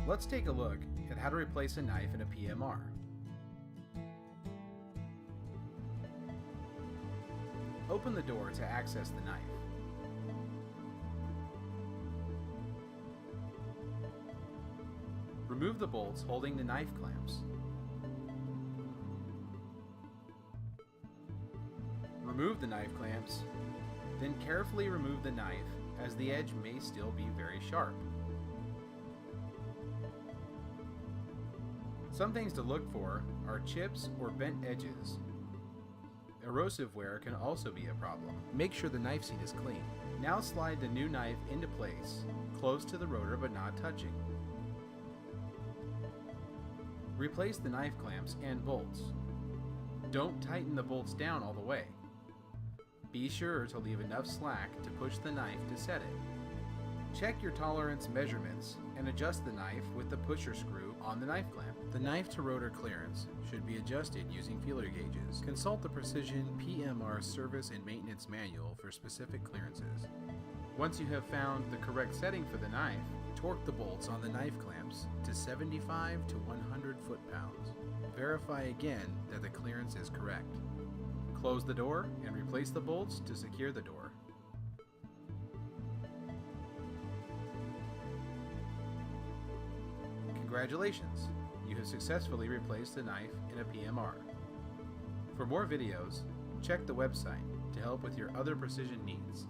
Let's take a look at how to replace a knife in a PMR. Open the door to access the knife. Remove the bolts holding the knife clamps. Remove the knife clamps, then carefully remove the knife as the edge may still be very sharp. Some things to look for are chips or bent edges. Erosive wear can also be a problem. Make sure the knife seat is clean. Now slide the new knife into place, close to the rotor but not touching. Replace the knife clamps and bolts. Don't tighten the bolts down all the way. Be sure to leave enough slack to push the knife to set it. Check your tolerance measurements and adjust the knife with the pusher screw on the knife clamp. The knife to rotor clearance should be adjusted using feeler gauges. Consult the Precision PMR Service and Maintenance Manual for specific clearances. Once you have found the correct setting for the knife, torque the bolts on the knife clamps to 75 to 100 foot-pounds. Verify again that the clearance is correct. Close the door and replace the bolts to secure the door. Congratulations! You have successfully replaced a knife in a PMR. For more videos, check the website to help with your other precision needs.